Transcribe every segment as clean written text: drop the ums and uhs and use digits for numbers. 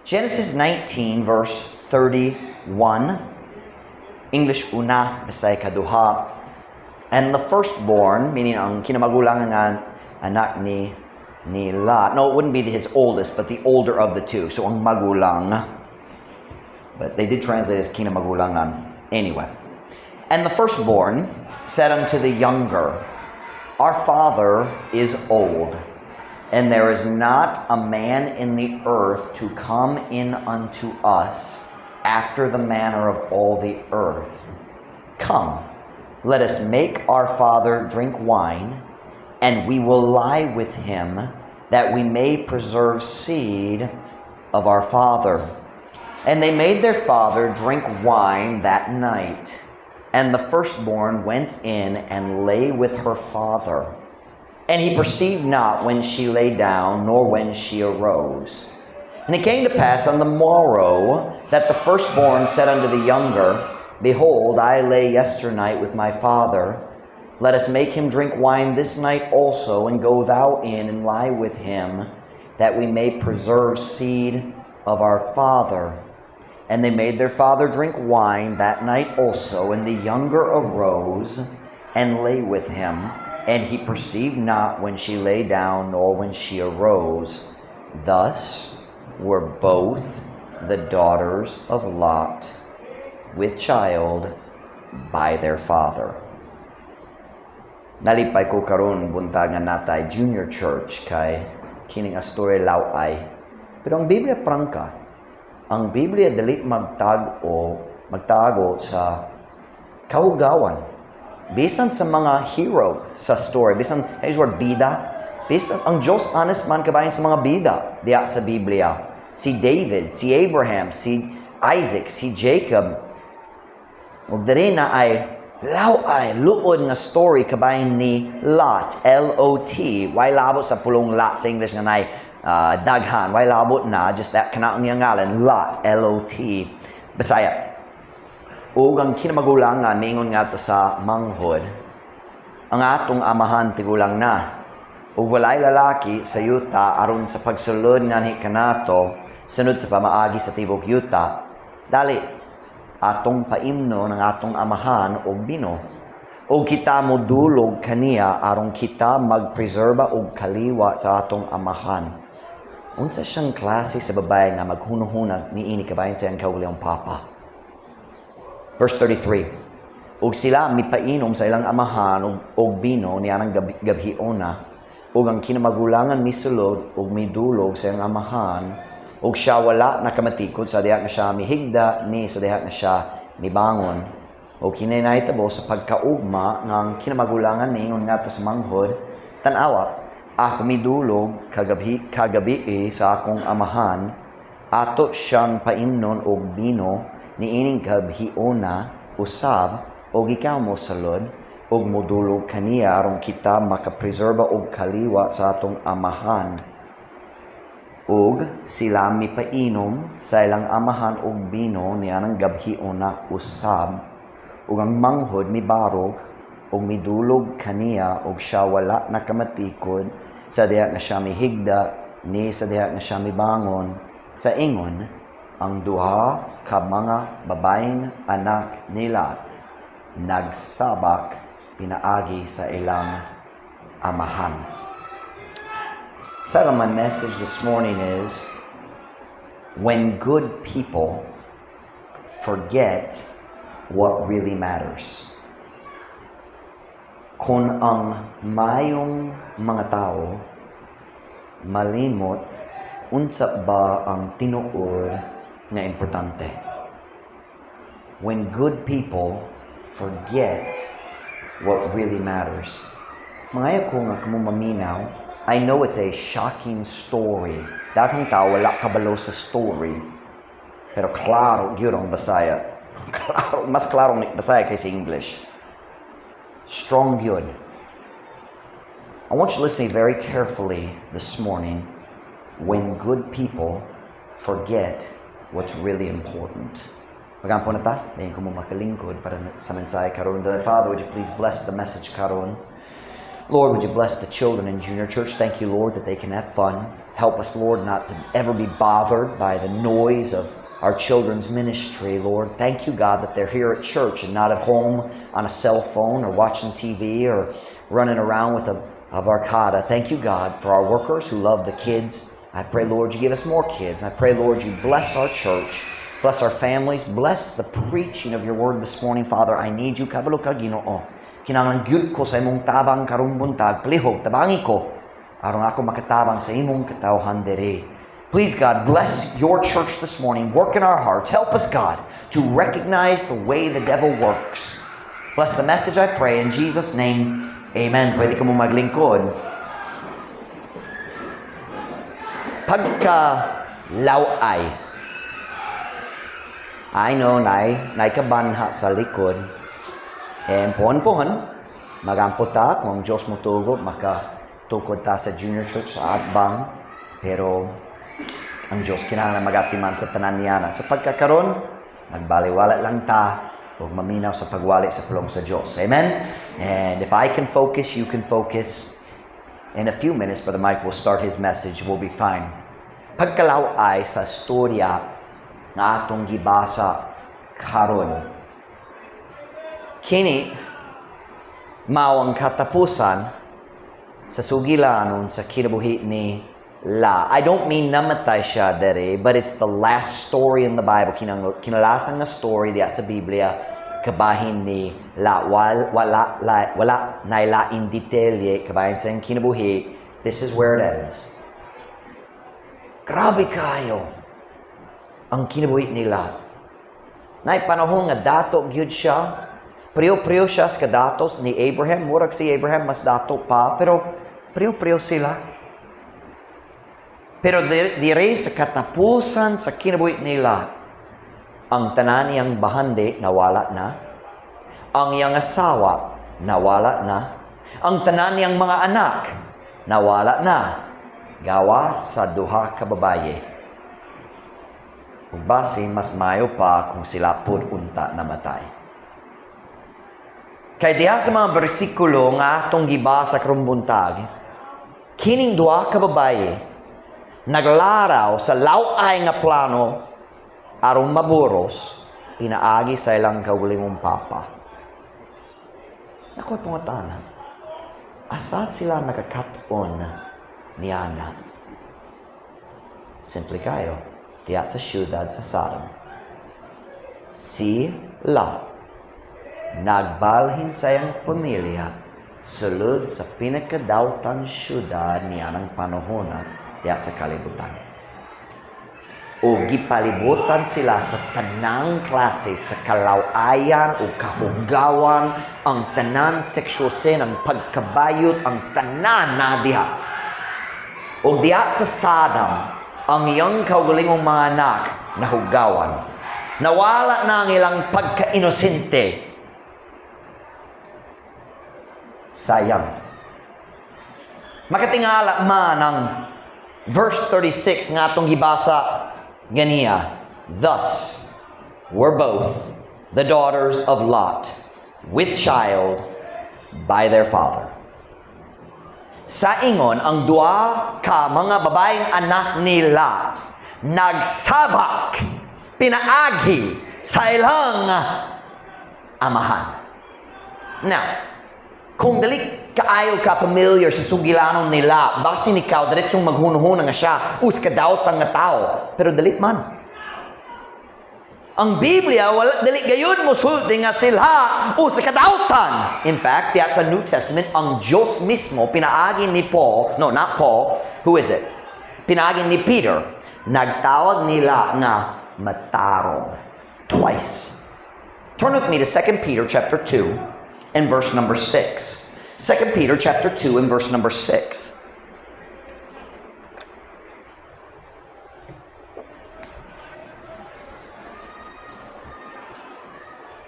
Genesis 19 verse 31. English una, Bisaya kaduha. And the firstborn, meaning ang kinamagulangan nga anak ni Lot. No, it wouldn't be his oldest, but the older of the two. So ang magulang. But they did translate as kinamagulangan. Anyway. And the firstborn said unto the younger, Our father is old, and there is not a man in the earth to come in unto us after the manner of all the earth. Come, let us make our father drink wine, and we will lie with him, that we may preserve seed of our father. And they made their father drink wine that night. And the firstborn went in and lay with her father. And he perceived not when she lay down, nor when she arose. And it came to pass on the morrow that the firstborn said unto the younger, Behold, I lay yesternight with my father. Let us make him drink wine this night also, and go thou in and lie with him, that we may preserve seed of our father. And they made their father drink wine that night also, and the younger arose and lay with him. And he perceived not when she lay down, nor when she arose. Thus were both the daughters of Lot with child by their father. Nalipay ko karon buntagan natay junior church kay kining astorya laway. Pero ang Biblia prangka, ang Biblia dili magtago sa kahugawan. Bisan sa mga hero sa story, bisan use word bida, bisan ang Diyos honest man kabayan sa mga bida diya sa Biblia. Si David, si Abraham, si Isaac, si Jacob. Ug diri na ay luod nga story kabayan ni Lot, L-O-T. Why labot sa pulong Lot sa English nga nay daghan. Why labot na just that kanaon niya ngalan Lot, L-O-T. Bisaya. Ug ang kinamagulangan ningon nga to sa manghod, ang atong amahan tigulang na. Ug walay lalaki sa yuta aron sa pagsulod nganhi kanato sunod sa pamaagi sa tibok yuta. Dali atong paimno ng atong amahan og bino. Ug kita modulog kaniya aron kita magpreserba og kaliwa sa atong amahan. Unsa siyang klase sa babae nga maghunuhunag niini kabayan sa iyang kaugalingong papa? Verse 33. Ug sila mipainom sa ilang amahan og bino nianang gabhiona. Ug ang kinamagulangan misulod ug midulog sa iyang amahan. Ug siya wala nakamatikod sa diha nga siya mihigda ni sa diha nga siya mibangon. Ug kinay nahitabo sa pagkaugma nga ang kinamagulangan ningon ngadto sa manghod, tan-awa, ako midulog kagabi sa akong amahan, ato siyang paimnon og bino niining gabhiona usab og ikaw mo salod og modulog kaniya aron kita makapreserba og kaliwa sa atong amahan. Ug sila mipainom sa ilang amahan og bino nianang gabhiona usab ug ang manghod mibarog ug midulog kaniya ug siya wala nakamatikod sa diha nga siya mihigda ni sa diha nga siya mibangon. Sa ingon ang duha ka mga babaeng anak ni Lot nagsabak pinaagi sa ilang amahan. Title of my message this morning is When Good People Forget What Really Matters. Kung ang mayong mga tao malimot unsa ba ang tinuod nga importante. When good people forget what really matters. Mga ko nga kamo maminaw, I know it's a shocking story. Daghang tao wala kabalo sa story. Pero klaro gyud ang Bisaya. Klaro, mas klaro ni Bisaya kaysa English. Strong gyud. I want you to listen to me very carefully this morning. When good people forget what's really important. Magampo na ta, dahin ko mo makalingkod para sa mensahe karon. Father, would you please bless the message karon? Lord, would you bless the children in junior church? Thank you, Lord, that they can have fun. Help us, Lord, not to ever be bothered by the noise of our children's ministry, Lord. Thank you, God, that they're here at church and not at home on a cell phone or watching TV or running around with a barcada. Thank you, God, for our workers who love the kids. I pray, Lord, you give us more kids. I pray, Lord, you bless our church. Bless our families. Bless the preaching of your word this morning, Father. I need you. Kabalo ka, Ginoo. Kinahanglan gyud ko sa imong tabang karong buntag. Palihog, tabangi ko. Aron ako makatabang sa imong katawhan diri. Please, God, bless your church this morning. Work in our hearts. Help us, God, to recognize the way the devil works. Bless the message, I pray, in Jesus' name. Amen. Pwede ka mo maglingkod. Pagkalaway. I know, nay kabanha sa likod. Pohon-pohon, magampot ta kung Diyos mo tugo, makatukod ta sa junior church sa Atbang. Pero, ang Diyos kinahanglan magatiman sa tanan niya. Sa pagkakaroon, nagbaliwala lang ta, huwag maminaw sa pagwali sa pulong sa Diyos. Amen? And if I can focus, you can focus. In a few minutes, Brother Mike will start his message. We'll be fine. Pagkalaway sa storya nga atong gibasa karon. Kini mao ang katapusan sa sugilanon sa kinabuhi ni La. I don't mean namatay siya dere, but it's the last story in the Bible. Kinalasan na story diya sa Biblia kabahin ni La. Wala nailain detalye kabahin sa kinabuhi. This is where it ends. Grabe kayo ang kinabuhi nila. Nay panahon nga dato gyud siya. Priyo-priyo siya sa kadatos ni Abraham. Murag si Abraham mas dato pa, pero priyo-priyo sila. Pero dire sa katapusan sa kinabuhi nila, ang tanan niyang bahandi nawala na. Ang iyang asawa nawala na. Ang tanan niyang mga anak nawala na. Gawa sa duha ka babaye. Ug basin mas mayo pa kung sila pud unta namatay. Kay diha sa mga bersikulo nga atong gibasa karong buntag, kining duha ka babaye naglaraw sa laway nga plano aron maburos pinaagi sa ilang kaugalingong papa. Nakoy pangutana, asa sila nakakat-on ni Ana? Simple kayo. Diya sa syudad sa Sodom. Si Lot nagbalhin sa iyang pamilya sulod sa pinakadawtan syudad niya ng panahon diya sa kalibutan. O gipalibutan sila sa tanang klase sa kalawayan o kahugawan, ang tanan sexual sin, ang pagkabayot, ang tanan na diha. O diya sa Sodom, ang iyang kaugalingong mga anak na hugawan. Nawala na ang ilang pagka-inosente. Sayang. Makatingala man ang verse 36 nga atong gibasa ganiya. Thus were both the daughters of Lot with child by their father. Sa ingon, ang dua ka mga babaeng anak nila nagsabak, pinaagi sa ilang amahan. Now, kung dali kaayo ka familiar sa sugilanon nila, basin ikaw, diretsong maghunuhuna nga siya, kadawtan nga tao. Pero dalit man. Ang Biblia, wala dali gayon mo sulti nga sila sa kadautan. In fact, diya sa New Testament, ang Diyos mismo, pinaagi ni Paul, no, not Paul, who is it? Pinaagi ni Peter, nagtawag nila nga matarong. Twice. Turn with me to 2 Peter chapter 2 and verse number 6. 2 Peter chapter 2 and verse number 6.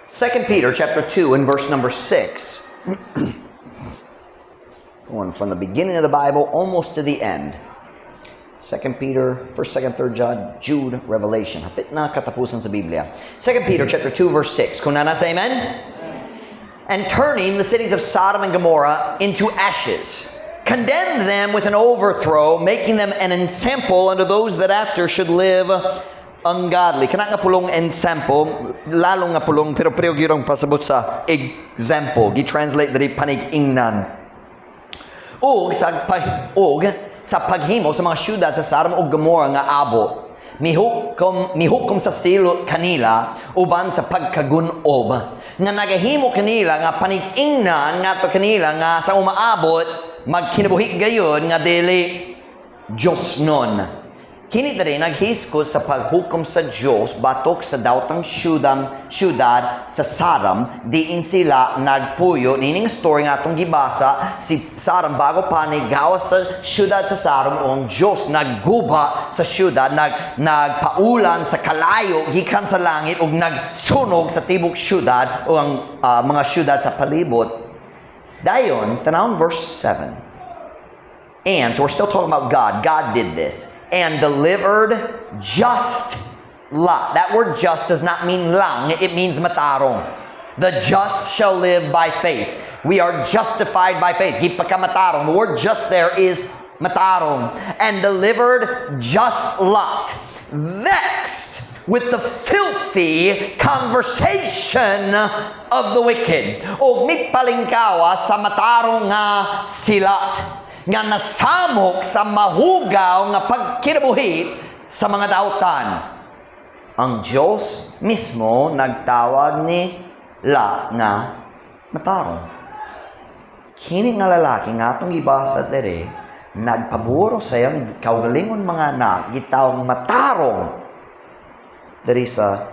Second Peter chapter 2 and verse number 6. Going from the beginning of the Bible almost to the end. 2 Peter, 1st, 2nd, 3rd John, Jude, Revelation. Hapit na katapusan sa Biblia. 2 Peter chapter 2 verse 6. Kung nasa amen? and turning the cities of Sodom and Gomorrah into ashes, condemned them with an overthrow, making them an ensample unto those that after should live ungodly. Kana nga pulong ensample, lalo nga pulong, pero girong pasabot sa example. Gi-translate dali panig-ingnan. Og sa paghimo sa mga syudad sa Sodom ug Gomorrah nga abo, mihukom sa silot kanila uban sa pagkagunob nga nagahimo kanila nga panig-ingnan nga to kanila nga sa umaabot magkinabuhi gayon nga dili Diyos nun. Kini diri naghiskot sa paghukom sa Diyos batok sa daotang syudad sa Sodom, diin sila nagpuyo. Nining story nga atong gibasa, si Sodom bago pa nigawas sa syudad sa Sodom, ang Diyos nagguba sa syudad, nagpaulan sa kalayo gikan sa langit ug nagsunog sa tibok syudad o ang mga syudad sa palibot. Dayon, tanawon verse 7. And so we're still talking about God. God did this. And delivered just Lot. That word just does not mean lang. It means matarong. The just shall live by faith. We are justified by faith. Gipakamatarong. The word just there is matarong. And delivered just Lot, vexed with the filthy conversation of the wicked. O mipalingkawa sa matarong nga si Lot, nga nasamok sa mahugaw nga pagkinabuhi sa mga dautan. Ang Diyos mismo nagtawag ni Lot nga matarong. Kini nga lalaki nga atong gibasa diri, nagpaburo sa iyang kaugalingon mga anak, gitawag matarong diri sa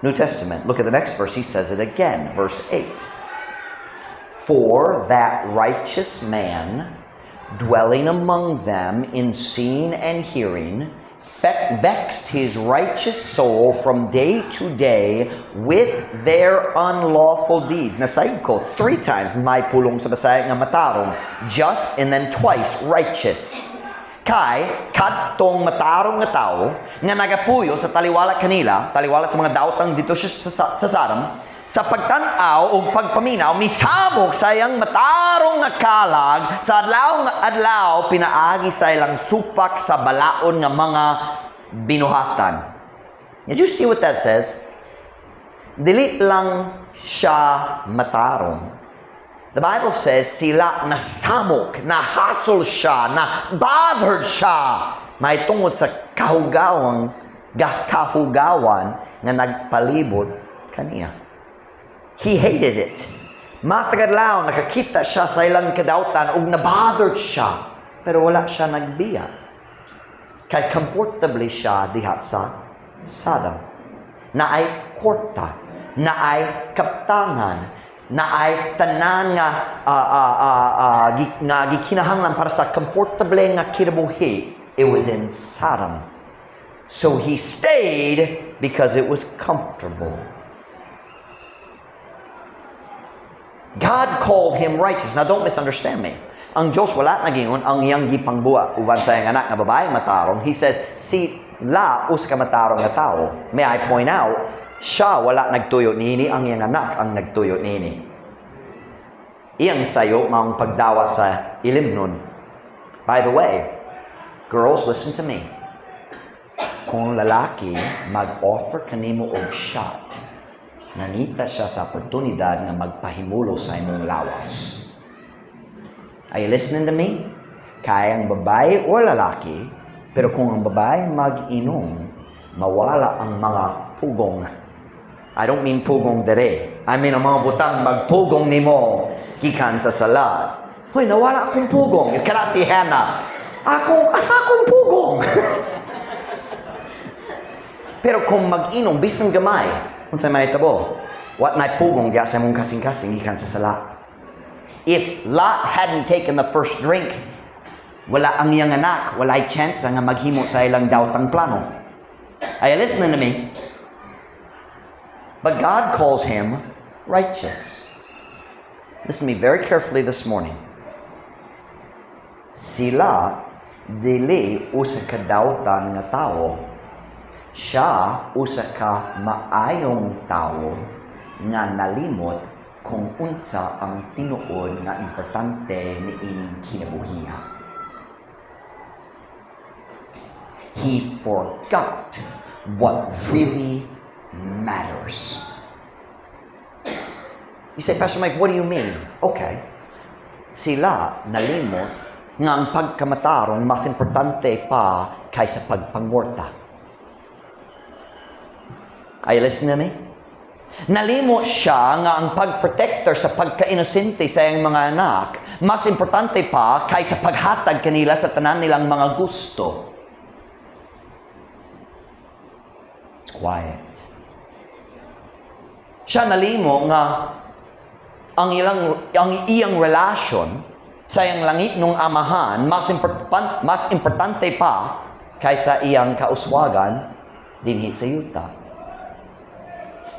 New Testament. Look at the next verse. He says it again, verse 8. For that righteous man dwelling among them in seeing and hearing, vexed his righteous soul from day to day with their unlawful deeds. Nasaid ko 3 times may pulong sa Bisaya nga matarong, just and then twice righteous. Kay kadtong matarong nga tao nga nagapuyo sa taliwala kanila, taliwala sa mga daotang dito sa Sodom, sa pagtanaw o pagpaminaw, misamok sa iyang matarong nga kalag, sa adlaw pinaagi sa ilang supak sa balaon nga mga binuhatan. Did you see what that says? Dili lang siya matarong. The Bible says sila nasamok, nahasol siya, na bothered siya. May tungod sa kahugawan nga nagpalibot kaniya. He hated it. Matagadlaw, nakakita siya sa ilang kadautan ug na-bothered siya. Pero wala siya nagbiya. Kay comfortably siya diha sa Sodom. Naay kwarta, naay kaptangan, naay tanan nga gikinahanglan para sa comfortable nga kinabuhi. It was in Sodom. So he stayed because it was comfortable. God called him righteous. Now, don't misunderstand me. Ang Diyos wala nagingon ang iyang gipangbuwa uban sa iyang anak nga babae matarong. He says, si La us ka matarong nga tao. May I point out, siya wala nagtuyo nini, ang iyang anak ang nagtuyo nini. Iyang sayo maong pagdawa sa ilim nun. By the way, girls, listen to me. Kung lalaki mag-offer kanimo og shot, nanita siya sa oportunidad nga magpahimulo sa imong lawas. Are you listening to me? Kaya ang babae o lalaki, pero kung ang babae mag-inom, mawala ang mga pugong. I don't mean pugong dere. I mean ang mga butang magpugong nimo gikan sa salat. Hoy, nawala akong pugong. Kaya si Hannah, asa akong pugong? Pero kung mag-inom, bisang gamay, unsay mahitabo? What na pugong diya sa mong kasing-kasing gikan sa sala. If Lot hadn't taken the first drink, wala ang iyang anak, wala'y chance nga maghimo sa ilang daotang plano. Are you listening to me? But God calls him righteous. Listen to me very carefully this morning. Sila dili usa ka daotan nga tao. Siya usa ka maayong tao nga nalimot kung unsa ang tinuod nga importante ni ining kinabuhiya. He forgot what really matters. You say, Pastor Mike, what do you mean? Okay. Sila nalimot nga ang pagkamatarong mas importante pa kaysa pagpangorta. Are you listening to me? Nalimot siya nga ang pagprotector sa pagka-inosente sa iyang mga anak mas importante pa kaysa paghatag kanila sa tanan nilang mga gusto. It's quiet. Siya nalimo nga ang iyang relasyon sa iyang langit nung amahan mas importante pa kaysa iyang kauswagan dinhi sa yuta.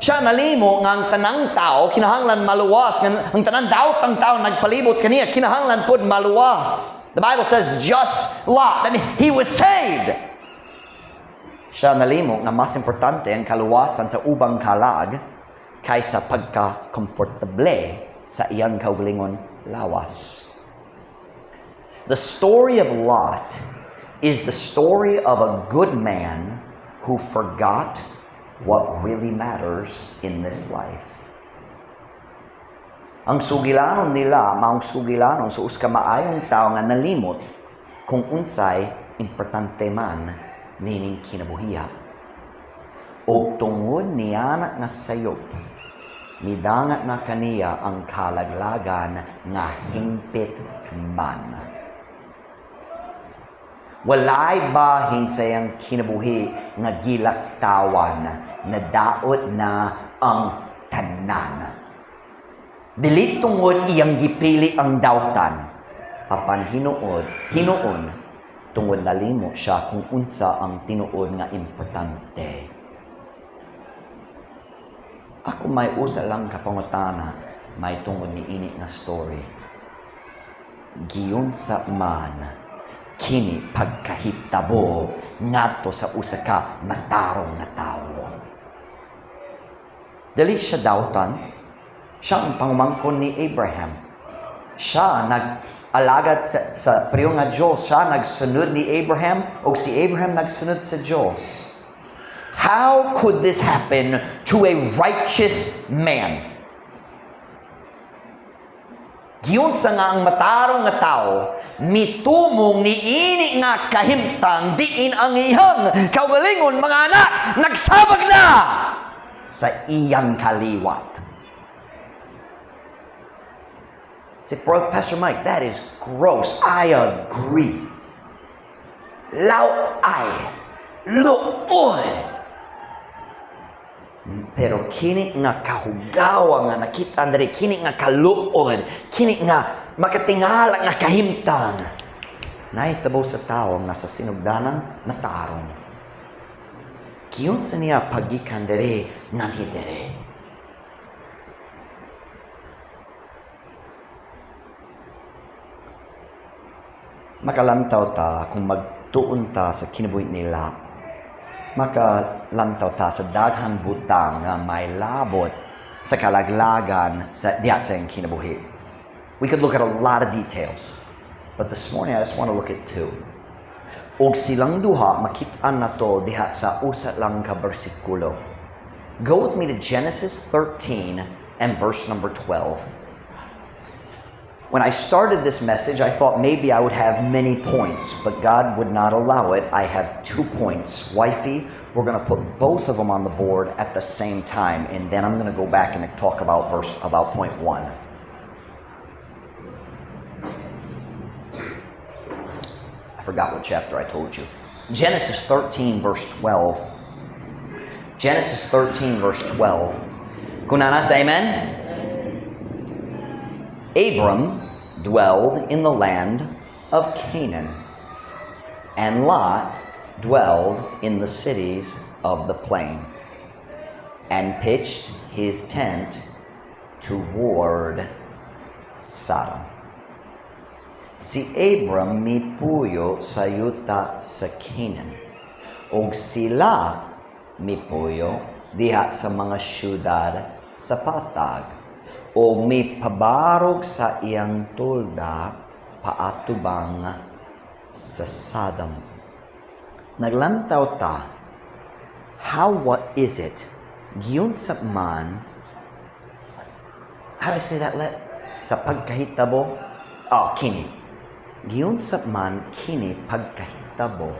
Siya nalimo nga ang tanang tao kinahanglan maluwas, nga ang tanang daot ang tao nagpalibot kaniya kinahanglan pod maluwas. The Bible says just Lot, I mean, he was saved. Siya nalimo nga mas importante ang kaluwasan sa ubang kalag kaysa pagka-komportable sa iyang kaugalingon lawas. The story of Lot is the story of a good man who forgot what really matters in this life. Ang sugilanon nila, maong sugilanon sa uska maayong tao nga nalimot kung unsay importante man nining kinabuhiya. O tungod niya nga sayop, midangat na kaniya ang kalaglagan nga hingpit man. Walay bahin sa iyang kinabuhi nga gilaktawan na daot na ang tanan. Dili tungod iyang gipili ang dawtan, apan hinuon tungod nalimo siya kung unsa ang tinuod nga importante. Ako may usa lang kapangutana, may tungod ni ini nga story. Giyon sa man kini pagkahitabo ngadto sa usa ka matarong nga tawo. Dili siya dawtan, siya ang pangumangkon ni Abraham. Siya nag-alagad sa priyo nga Diyos, siya nagsunod ni Abraham o si Abraham nagsunod sa Diyos. How could this happen to a righteous man? Giyon sa nga ang matarong nga tao, mitumong ni ini nga kahimtang diin ang iyang kaugalingon mga anak, nagsabag na sa iyang kaliwat. Si Pastor Mike, that is gross. I agree. Laway, luoy. Pero kini nga kahugawa nga nakita diri, kini nga kaluod, kini nga makatingala nga kahimtang nahitabo sa tao nga sa sinugdanan natarong. Kiyon sa niya pagikan diri nganhi diri. Makalantaw ta kung magtuon ta sa kinabuhi nila. Makalantaw ta sa daghang butang nga may labot sa kalaglagan sa diha sa iyang kinabuhi. We could look at a lot of details, but this morning I just want to look at two. Og silang duha makit-an nato diha sa usa lang ka bersikulo. Go with me to Genesis 13 and verse number 12. When I started this message, I thought maybe I would have many points, but God would not allow it. I have 2 points. Wifey, we're going to put both of them on the board at the same time, and then I'm going to go back and talk about point 1. I forgot what chapter I told you. Genesis 13, verse 12. Genesis 13, verse 12. Kunana sa amen? Abram dwelled in the land of Canaan, and Lot dwelled in the cities of the plain, and pitched his tent toward Sodom. Si Abram mipuyo sa yuta sa Canaan, og sila mipuyo diha sa mga syudad sa patag, o may pabarog sa iyang tulda paatubang sa Sodom. Naglantaw ta, what is it? Giyon sa man, how do I say that? Sa pagkahitabo, kini. Giyon sa man, kini pagkahitabo,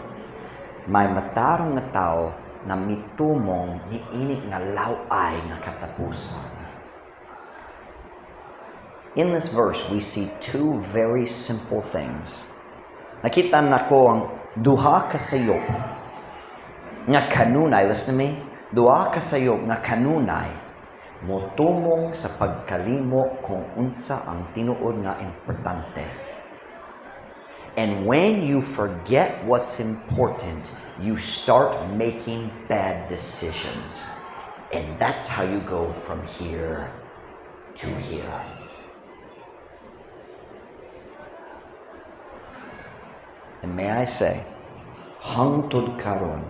may matarong nga tao na mitumong niinit nga laway nga katapusan. In this verse, we see two very simple things. Nakita nako ang duha ka sayop nga kanunay, listen to me, duha ka sayop nga kanunay motumong sa pagkalimo kung unsa ang tinuod nga importante. And when you forget what's important, you start making bad decisions. And that's how you go from here to here. And may I say, hangtod karon,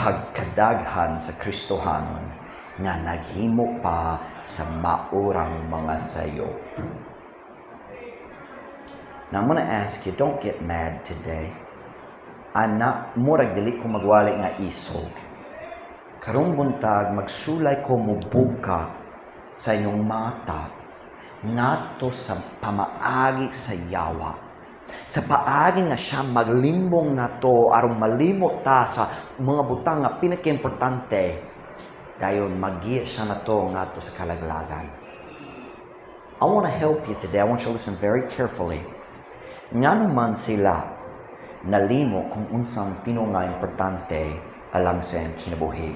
pagkadaghan sa Kristohanon nga naghimo pa sa maurang mga sayop. Now, I'm going to ask you, don't get mad today. Murag dili ko magwali nga isog. Karong buntag, magsulay ko mubuka sa inyong mata ngadto sa pamaagi sa yawa. Sa paagi nga siya maglimbong na to, aron malimot ta sa mga butang nga pinaka-importante, dayon magiya siya na to ngadto sa kalaglagan. I want to help you today. I want you to listen very carefully. Nga naman sila nalimo kung unsang nga importante alang sa kinabuhi.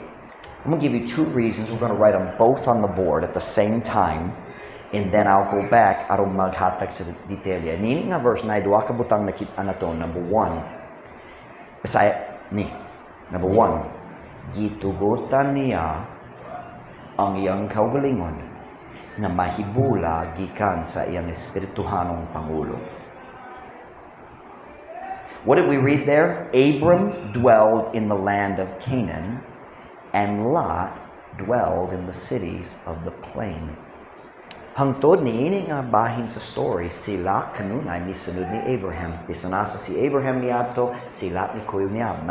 I'm going to give you two reasons. We're going to write them both on the board at the same time. And then I'll go back aron maghatag sa detalya. Nini nga verse na duha ka butang nakita na to. Number 1. Number 1. Gitugutan niya ang iyang kaugalingon na mahibula gikan sa iyang espirituhanong pangulo. What did we read there? Abram dwelled in the land of Canaan, and Lot dwelled in the cities of the plain. Hangtod niini nga bahin sa story, sila kanunay misunod ni Abraham. Bisan nasa si Abraham niadto, sila ni kuyog niya.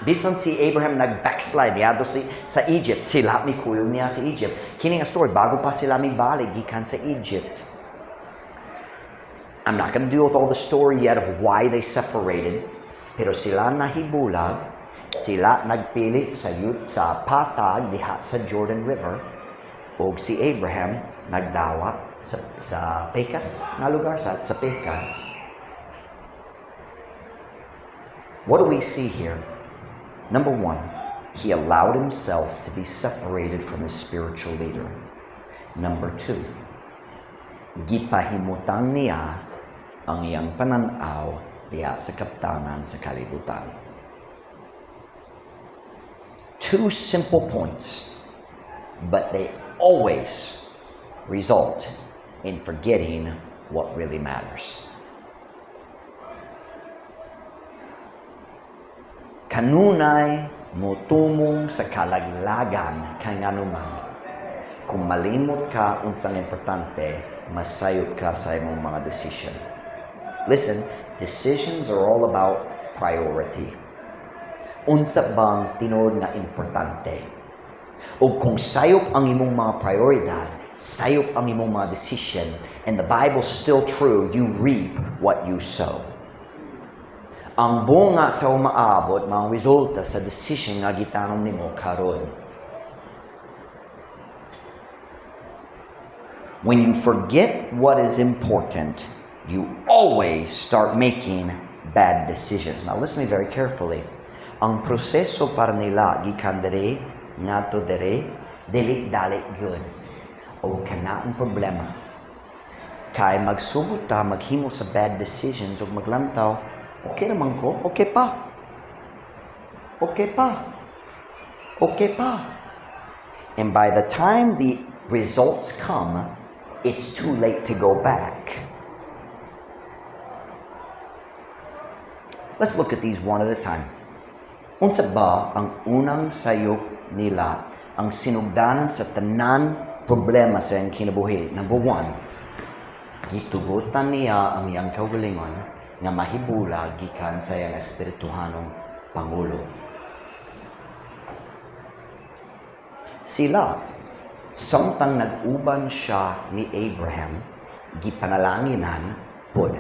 Bisan si Abraham nag-backslide niadto sa Egypt, sila ni kuyog niya sa Egypt. Kini nga story, bago pa sila mibalik gikan sa Egypt. I'm not going to deal with all the story yet of why they separated. Pero sila nahibulag, sila nagpili sa patag diha sa Jordan River, o si Abraham nagdawa sa Pecas nga lugar, sa Pecas. What do we see here? Number 1, he allowed himself to be separated from his spiritual leader. Number 2, gipahimutan niya ang iyang pananaw diha sa kaptangan sa kalibutan. Two simple points, but they always result in forgetting what really matters. Kanunay motumong sa kalaglagan kay nganuman. Kung malimot ka unsang importante, masayop ka sa imong mga decision. Listen, decisions are all about priority. Unsa bang tinuod nga importante? O kung sayop ang imong mga prioridad, sayop ang imong mga decision, and the Bible's still true, you reap what you sow. Ang bunga sa umaabot, mga resulta sa decision nga gitanom nimo karon. When you forget what is important, you always start making bad decisions. Now listen to me very carefully. Ang proseso para nila gikan dere ngadto dere dili dali gyud. O kanaang problema. Kay magsugod ta maghimo sa bad decisions ug maglantaw, okay naman ko, okay pa. Okay pa. Okay pa. And by the time the results come, it's too late to go back. Let's look at these one at a time. Unsa ba ang unang sayop nila, ang sinugdanan sa tanan problema sa iyang kinabuhi. Number one, gitugutan niya ang iyang kaugalingon nga mahibula gikan sa iyang espirituhanong Pangulo. Sila, samtang nag-uban siya ni Abraham, gipanalanginan pod.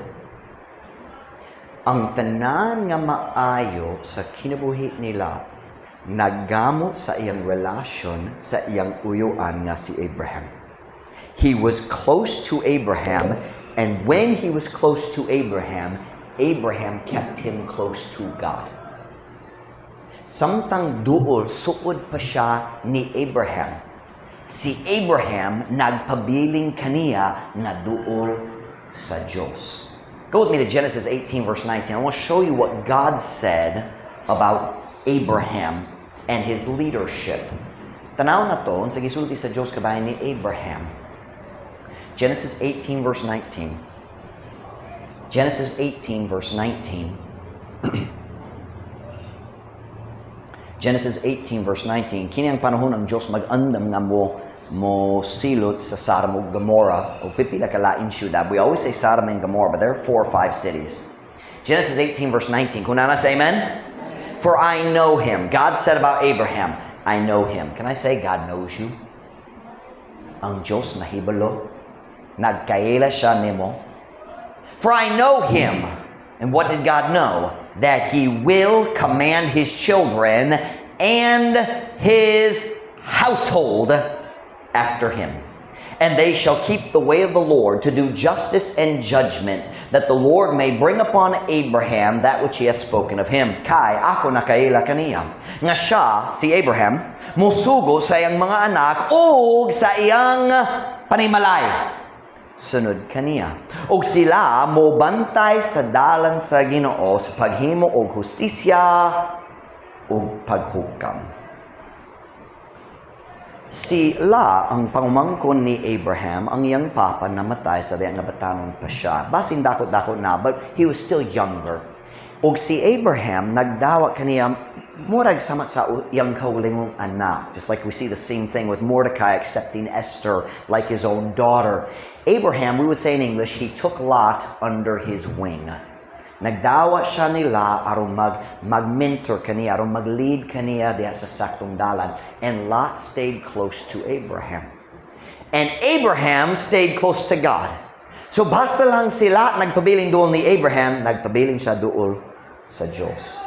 Ang tanan nga maayo sa kinabuhi nila naggamot sa iyang relasyon sa iyang uyuan nga si Abraham. He was close to Abraham, and when he was close to Abraham, Abraham kept him close to God. Samtang duol suod pa siya ni Abraham, si Abraham nagpabiling kaniya nga duol sa Diyos. Go with me to Genesis 18 verse 19. I want to show you what God said about Abraham and his leadership. Tanaw na to, sa gisulti sa Diyos kabayan ni Abraham. Genesis 18 verse 19. Genesis 18 verse 19. Genesis 18 verse 19. Kini ang panahon ng Diyos mag-andam nga mo silot sa Sodom ug Gomorrah o pipila ka lain syudad. We always say Sodom and Gomorrah, but there are 4 or 5 cities. Genesis 18 verse 19. Kunana say amen? For I know him. God said about Abraham, I know him. Can I say God knows you? Ang Diyos nahibalo. Nagkaila siya nimo. For I know him. And what did God know? That he will command his children and his household after him. And they shall keep the way of the Lord to do justice and judgment, that the Lord may bring upon Abraham that which he hath spoken of him. Kay ako nakaila kaniya. Nga siya, si Abraham, musugo sa iyang mga anak ug sa iyang panimalay. Sunod kaniya. Og sila mo bantay sa dalan sa Ginoo sa paghimo og hustisya ug paghukam. Sila ang pangumangkon ni Abraham, ang iyang papa namatay sa diyang batanon pa siya. Basin dakot-dakot na, but he was still younger. Og si Abraham nagdawa kaniya murag sama sa iyang kaulingong anak. Just like we see the same thing with Mordecai accepting Esther like his own daughter. Abraham, we would say in English, he took Lot under his wing. Nagdawa siya nila aron mag-mentor kaniya, aron mag-lead kaniya diha sa saktong dalan. And Lot stayed close to Abraham. And Abraham stayed close to God. So basta lang sila nagpabiling duol ni Abraham, nagpabiling siya duol sa Diyos.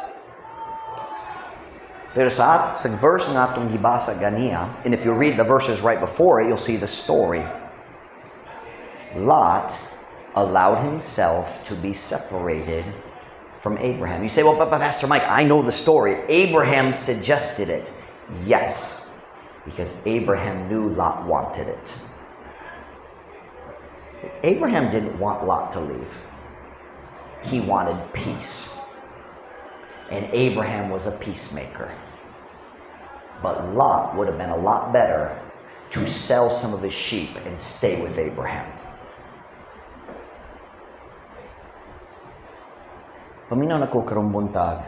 Pero sa verse nga itong gibasa ganiya, and if you read the verses right before it, you'll see the story. Lot allowed himself to be separated from Abraham. You say, well, but Pastor Mike, I know the story. Abraham suggested it. Yes, because Abraham knew Lot wanted it. Abraham didn't want Lot to leave. He wanted peace. And Abraham was a peacemaker. But Lot would have been a lot better to sell some of his sheep and stay with Abraham. Paminaw na ko karong buntag,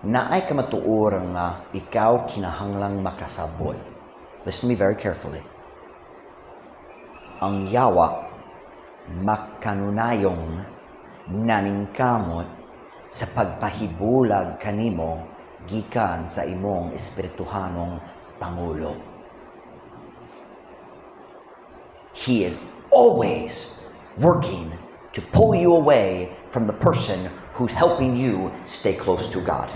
naay ka matuorang nga ikaw kinahanglang makasabot. Listen to me very carefully. Ang yawa makanunayong naningkamot sa pagpahibulag kanimo gikan sa imong espirituhanong Pangulo. He is always working to pull you away from the person who's helping you stay close to God.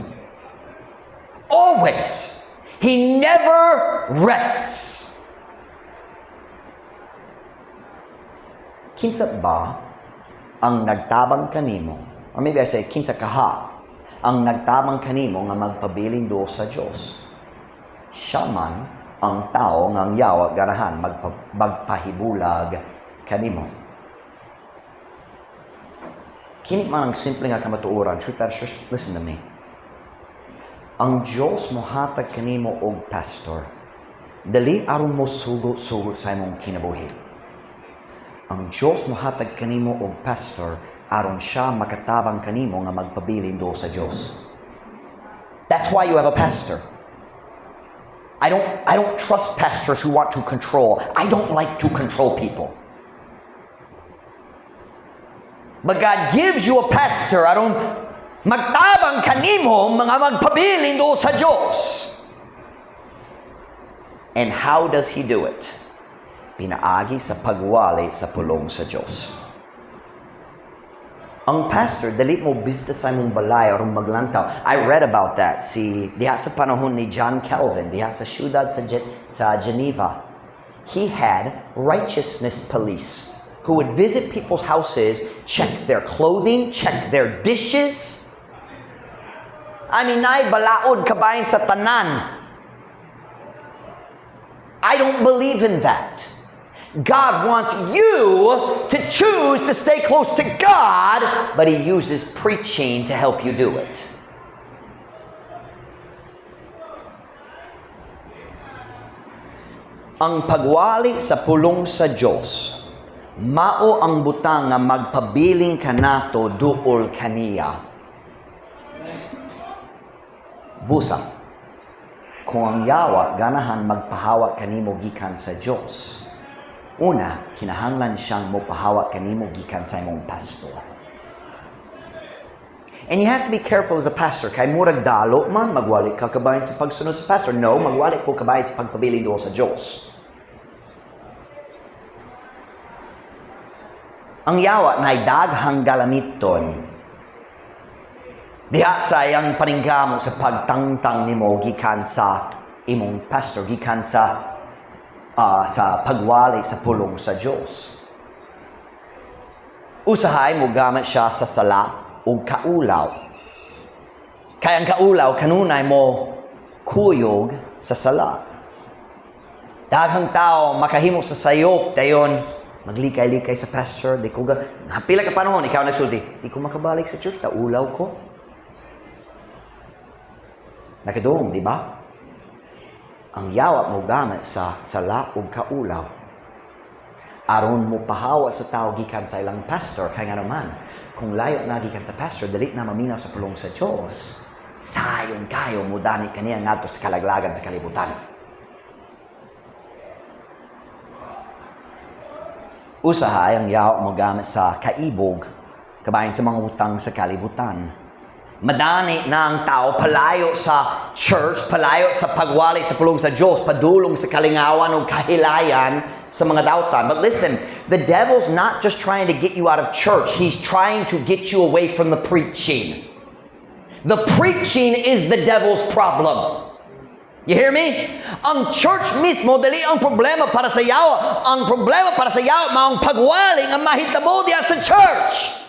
Always! He never rests. Kinsa ba ang nagtabang kanimo, or maybe I say, kinsa kaha, ang nagtabang kanimo nga magpabiling duol sa Diyos? Siya man ang tao nga ang yawa ganahan magpahibulag kanimo. Kini man ang simple nga kamatuoran. True pastors, listen to me. Ang Diyos mohatag kanimo og pastor. Dali aron mo sugo-sugo sa imong kinabuhi. Ang Diyos mohatag kanimo og pastor aron siya makatabang kanimo nga magpabilin do sa Diyos. That's why you have a pastor. I don't trust pastors who want to control. I don't like to control people. But God gives you a pastor aron magtabang kanimo mga magpabilin do sa Dios. And how does He do it? Pinaagi sa pagwali sa pulong sa Dios. Ang pastor, dali mo bisita sa imong balay aron maglantaw. I read about that. Diha sa panahon ni John Calvin, diha sa syudad sa Geneva, he had righteousness police who would visit people's houses, check their clothing, check their dishes. Ani nay balaod kabayin sa tanan. I don't believe in that. God wants you to choose to stay close to God, but He uses preaching to help you do it. Ang pagwali sa pulong sa Dios, mao ang butang nga magpabiling kanato duol kaniya. Busa, kung ang yawa ganahan magpahawa kanimo gikan sa Dios, una, kinahanglan siyang mopahawa kanimo gikan sa imong pastor. And you have to be careful as a pastor. Kay murag dalo man, magwali ka kabayan sa pagsunod sa pastor. No, magwali ko kabayan sa pagpabiling duol sa Diyos. Ang yawa na daghang galamiton. Diha sayang paninggamo sa pagtangtang nimo gikan sa imong pastor, gikan sa pagwali sa pulong sa Diyos. Usahay mo gamit siya sa sala o kaulaw. Kaya ang kaulaw, kanunay mo kuyog sa sala. Daghang tao makahimo sa sayop, dayon maglikay-likay sa pastor, pila ka panahon, ikaw nagsulti, di ko makabalik sa church, naulaw ko. Nakadong, di ba? Ang yawa mo gamit sa sala ug kaulaw aron mo pahawa sa tao gikan sa ilang pastor. Kaya nga naman, kung layo na gikan sa pastor, dali na maminaw sa pulong sa Diyos, sayon kayo mo dani kaniya ngadto sa kalaglagan sa kalibutan. Usahay ang yawa mo gamit sa kaibog kabayan sa mga utang sa kalibutan. Madani na ang tao palayo sa church, palayo sa pagwali sa pulong sa Diyos, padulong sa kalingawan o kahilayan sa mga dautan. But listen, the devil's not just trying to get you out of church. He's trying to get you away from the preaching. The preaching is the devil's problem. You hear me? Ang church mismo, dali ang problema para sa yawa. Ang problema para sa yawa, maong pagwali nga mahitabo diya sa church.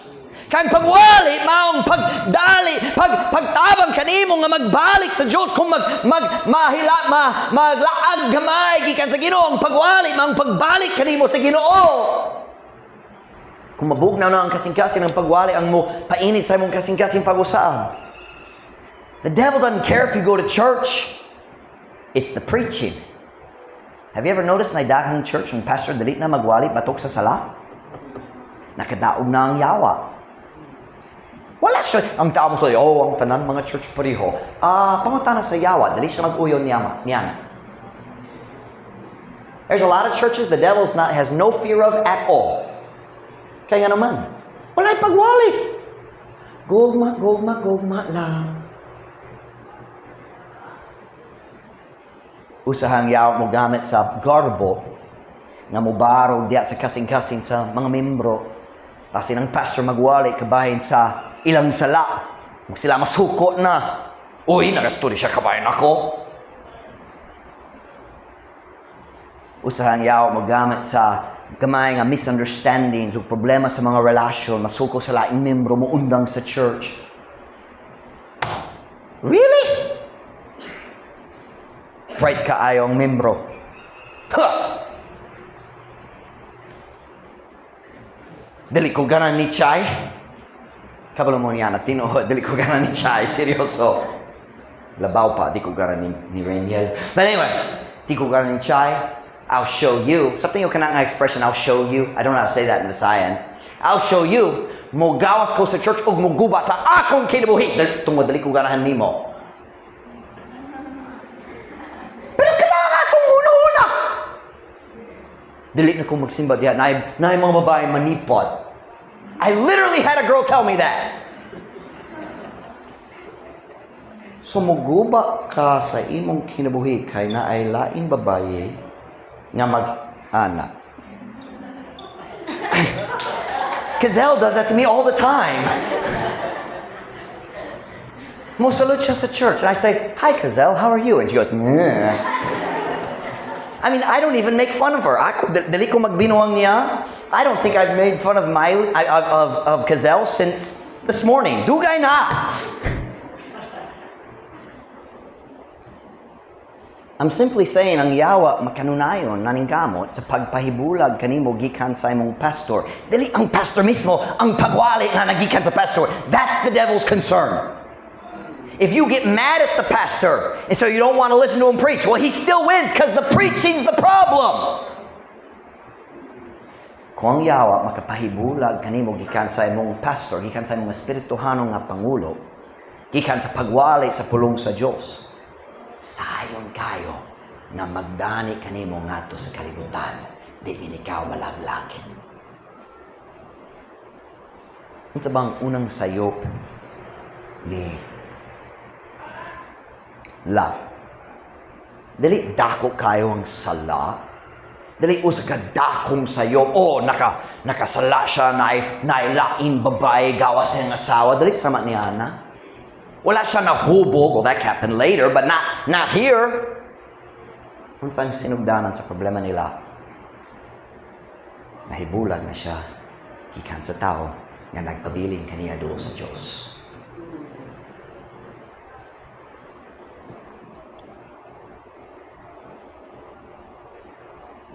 Kang pagwali, maong pagdali, pagtabang kanimo nga magbalik sa Diyos kung maglaag gamay gikan sa Ginoo. Ang pagwali, maong pagbalik kanimo sa Ginoo. Kung mabugnaw na ang kasing-kasing ng pagwali, ang mo painit sa imong kasing-kasing pag-usab. The devil doesn't care if you go to church. It's the preaching. Have you ever noticed na daghang church ng pastor dali na magwali batok sa sala? Nakadaog na ang yawa. Wala siya. Ang tao mo sa ang tanan mga church pareho. Pangutana sa yawa, dali siya mag-uyon niyan. There's a lot of churches the devil has no fear of at all. Kaya naman, wala'y pagwali. Gugma lang. Usahang yawa mo gamit sa garbo nga mubarog diya sa kasing-kasing sa mga membro. Kasi ng pastor magwali kabahin sa ilang sala. Kung sila masuko na, uy, nagasturi siya kabayan ako. Usahang yawa mo gamit sa gamay nga misunderstandings o problema sa mga relasyon, masuko sa laing membro mo undang sa church. Really? Pride ka ayong membro. Dali ko ganan ni Chay. Kabalo mo niya na tinuod. Dali ko ganan ni Chay. Seryoso. Labaw pa. Di ko ganan ni Rainiel. But anyway, di ko ganan ni Chay. I'll show you. Something yung kanang expression, I'll show you. I don't know how to say that in Visayan. I'll show you. Mogawas ko sa church o moguba sa akong kinabuhi. Tungod, dali ko ganahan nimo. Pero Dili na ko magsimba diha. Na mga babae manipot. I literally had a girl tell me that. So, muguba ka sa imong kinabuhi kay na ay laing babae nga mag-anak. Cazelle does that to me all the time. Musalud siya sa church. And I say, "Hi, Cazelle, how are you?" And she goes, "Meh." I mean, I don't even make fun of her. Dali ko magbinuang niya. I don't think I've made fun of Cazelle since this morning. Dugay na! I'm simply saying, ang yawa makanunayon naningkamot sa pagpahibulag kanimo gikan sa imong pastor. Dili ang pastor mismo ang pagwali nga nagikan sa pastor. That's the devil's concern. If you get mad at the pastor and so you don't want to listen to him preach, well, he still wins because the preaching's the problem. Kung ang yawa makapahibulag kanimo gikan sa imong pastor, gikan sa imong espirituhano nga pangulo, gikan sa pagwali sa pulong sa Dios, sayon kayo na magdani kanimo ngadto sa kalibutan, di ikaw malaglag. Unsa bang unang sayop ni La? Dili dako kayo ang sala. Dili usa ka dakong sayop. Oh, nakasala siya na laing babae gawas sa asawa. Dili sama ni Ana. Wala siya nahubog. Well, that happened later, but not here. Unsa ang sinugdanan sa problema nila? Nahibulag na siya gikan sa tao nga nagpabiling kaniya duol sa Dios.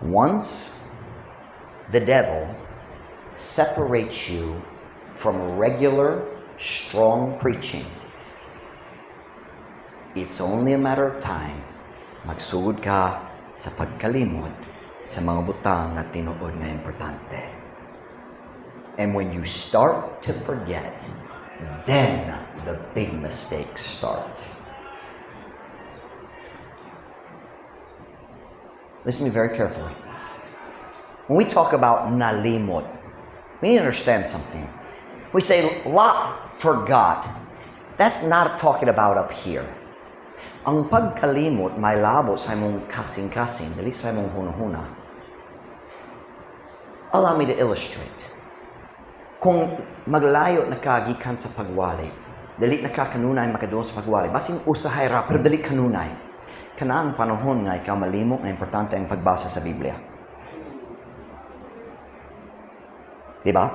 Once the devil separates you from regular, strong preaching, it's only a matter of time. Magsugod ka sa pagkalimot sa mga butang na tinuod nga importante. And when you start to forget, then the big mistakes start. Listen to me very carefully. When we talk about nalimot, we need to understand something. We say Lot forgot. That's not talking about up here. Ang pagkalimot may labo sa imong kasing-kasing, dili sa imong hunahuna. Allow me to illustrate. Kung maglayo na kagikan sa pagwali, dili na ka kanunay makaduol sa pagwali, basin usahay ra pero dili kanunay. Kana ang panahon nga ikaw malimot na importante ang pagbasa sa Biblia. Diba?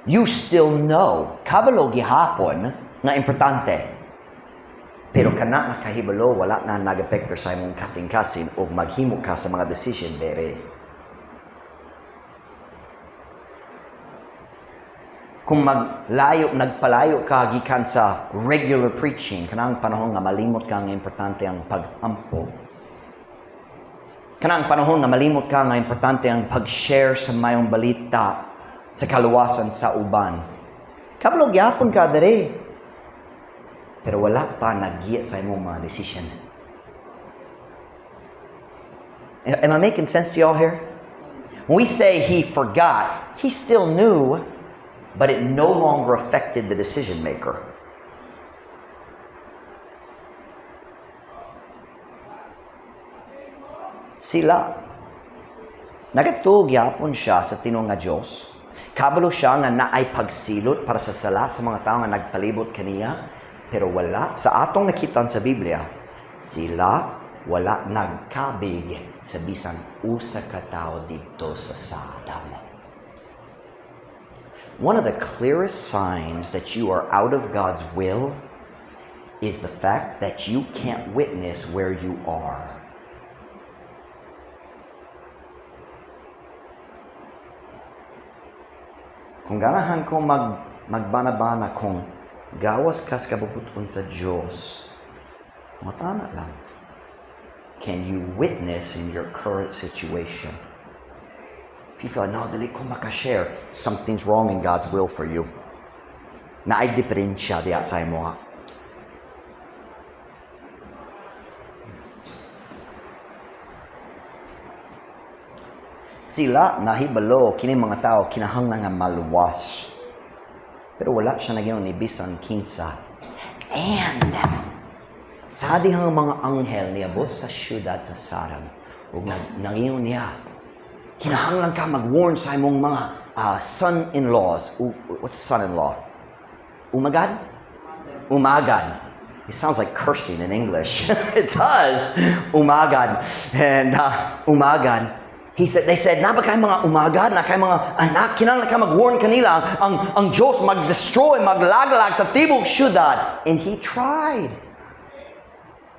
You still know, kabalo gihapon nga importante. Pero kana nakahibalo, wala na nag-epekto sa imong kasing-kasing o maghimo ka sa mga decision dere. Kung nagpalayo ka gikan sa regular preaching, kanang panahon nga malimot ka nga importante ang pag-ampo. Kanang panahon nga malimot ka nga importante ang pag-share sa mayong balita sa kaluwasan sa uban. Kabalo gyapon ka dere. Pero wala pa nagiya sa imong mga decision. Am I making sense to y'all here? When we say he forgot, he still knew, but it no longer affected the decision maker. Sila. Nagatug yapon siya sa tinong nga Diyos. Kabalo siya nga naay pagsilot para sa sala sa mga tao nga nagpalibot kaniya. Pero wala, sa atong nakitan sa Biblia, sila wala nagkabig sa bisan usa ka tao dito sa Sodom. One of the clearest signs that you are out of God's will is the fact that you can't witness where you are. Kung ganahan ko magbana-bana kung gawas kas kabubuton sa Diyos, matana lang. Can you witness in your current situation? If you feel like, no, dili ko makashare, something's wrong in God's will for you. Na ay diferensya diya sa imo ha. Sila nahibalo kini mga tao kinahanglan nga maluwas. Pero wala siya nagingon ni bisan kinsa. And sa dihang mga anghel niabot sa syudad sa Sodom ug nangingon niya, kinahanglan ka mag-warn sa imong mga son-in-laws. What's son-in-law? Umagad? Umagad. It sounds like cursing in English. It does. Umagad. And umagad. They said, na ba kayo mga umagad, na kayo mga anak, kinahanglan ka mag-warn kanila, ang Diyos mag-destroy, maglagalag sa tibok syudad. And he tried.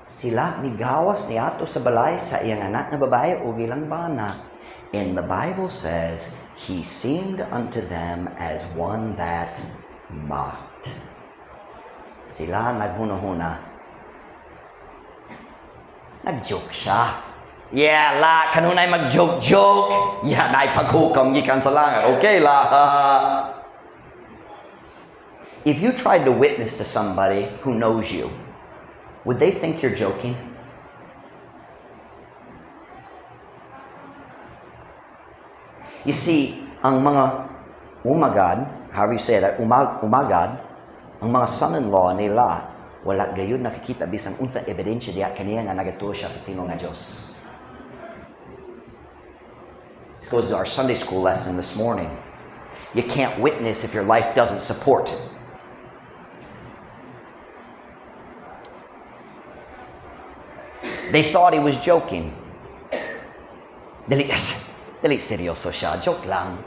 Sila nigawas niyato sa balay sa iyang anak na babae o ilang bana. And the Bible says, he seemed unto them as one that mocked. Sila naghuna-huna. Nag-joke siya. Yeah, la, kanunay mag-joke-joke. Yeah, naipaghukom, gikan sa langit. Okay, la. If you tried to witness to somebody who knows you, would they think you're joking? You see, ang mga umagad, however you say that, umagad, ang mga son-in-law nila, wala gayon nakikita bisan unsa ebidensya diya kaniya nga nagatuo siya sa Ginoo nga Dios. This goes to our Sunday school lesson this morning. You can't witness if your life doesn't support. They thought he was joking. Dali seryoso siya. Joke lang.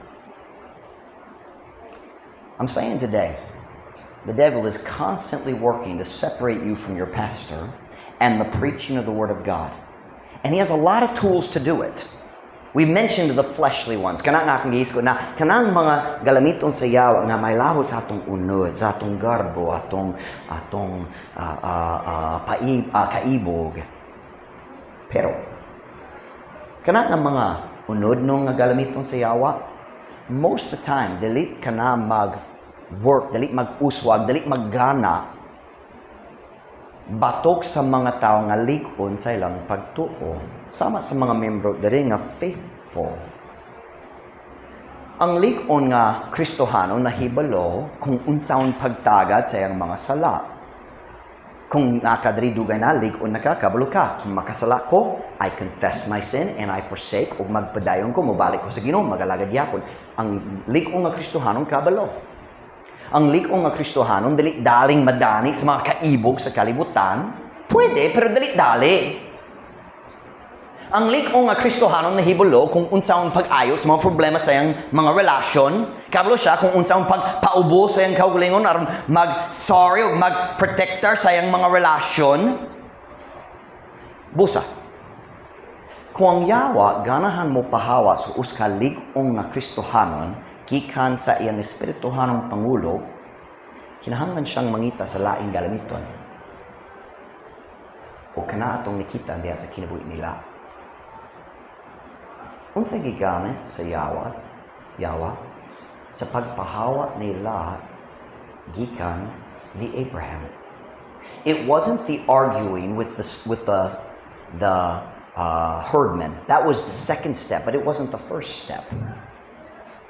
I'm saying today, the devil is constantly working to separate you from your pastor and the preaching of the Word of God. And he has a lot of tools to do it. We mentioned the fleshly ones. Kanang akong giisgo na kanang mga galamiton sa yawa nga may labot sa atong unod, sa atong garbo, atong kaibog. Pero kanang mga unod nung nga galamiton sa yawa, most of the time dili kana mag-work, dili mag-uswag, dili maggana batok sa mga tao nga lig-on sa ilang pagtuo. Sama sa mga membro diri nga faithful. Ang lig-on nga Kristohano nahibalo kung unsaon pagtagad sa iyang mga sala. Kung nakadiri dugay na lig-on nakakabalo ka. Kung makasala ko, I confess my sin and I forsake ug magpadayon ko, mobalik ko sa Ginoo, magalagad yapon. Ang lig-on nga Kristohanon kabalo. Ang lig-on nga Kristohanon dili daling madani sa mga kaibog sa kalibutan. Pwede, pero dili dali. Ang lig-on nga Kristohanon nahibalo kung unsaon pag-ayos sa mga problema sa iyang mga relasyon. Kabalo siya kung unsaon pagpaubo sa iyang kaugalingon aron mag-sorry o mag-protector sa iyang mga relasyon. Busa. Kung ang yawa ganahan mo pahawa sa uska lig-on nga Kristohanon gikan sa iyang espirituhanong pangulo, kinahanglan siyang mangita sa laing galamiton. O kana atong nikita diha sa kinabuhi nila. Unsay gigamit sa yawa sa pagpahawa nila gikan ni Abraham. It wasn't the arguing with the herdmen. That was the second step, but it wasn't the first step.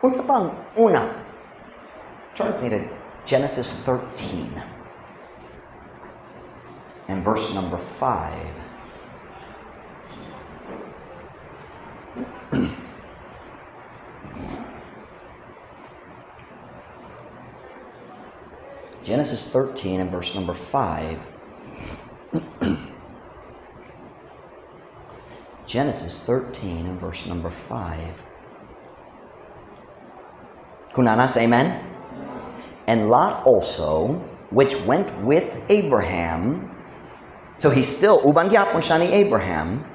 Unsa pang una? Turn with me to Genesis 13 and verse number 5. Genesis 13 and verse number 5. Genesis 13 and verse number 5. Kunana, say amen? And Lot also, which went with Abraham, so he's still, uban gyapon siya ni Abraham,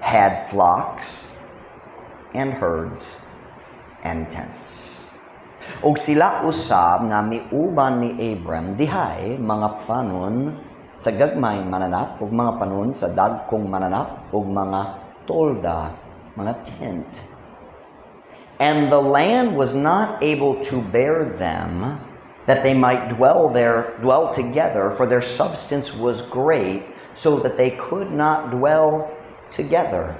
had flocks and herds and tents. Og sila usab nga miuban ni Abraham dihay mga panon sa gagmayng mananap ug mga panon sa dagkong mananap ug mga tolda, mga tent. And the land was not able to bear them, that they might dwell together, for their substance was great, so that they could not dwell together.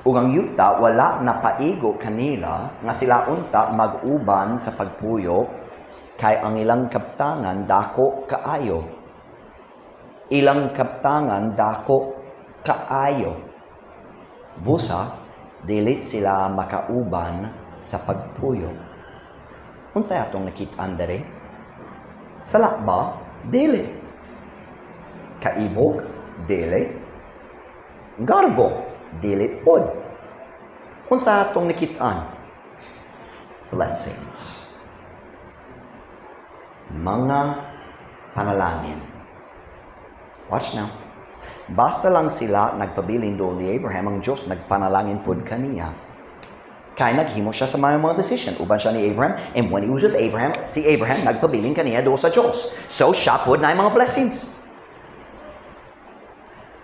Ug ang yuta wala napaigo kanila nga sila unta mag-uban sa pagpuyo kay ang ilang kaptangan dako kaayo. Ilang kaptangan dako kaayo. Busa dili sila makauban sa pagpuyo. Unsay atong nakit-an dere? Sala ba? Dili. Kaibog? Dili. Garbo? Dili pod. Unsa atong nakit-an? Blessings. Mga panalangin. Watch now. Basta lang sila nagpabilin doon ni Abraham, ang Diyos nagpanalangin pod kaniya. Kaya naghimo siya sa mga decision. Uban siya ni Abraham, and when he was with Abraham, si Abraham nagpabilin kaniya doon sa Diyos. So siya pod na mga blessings.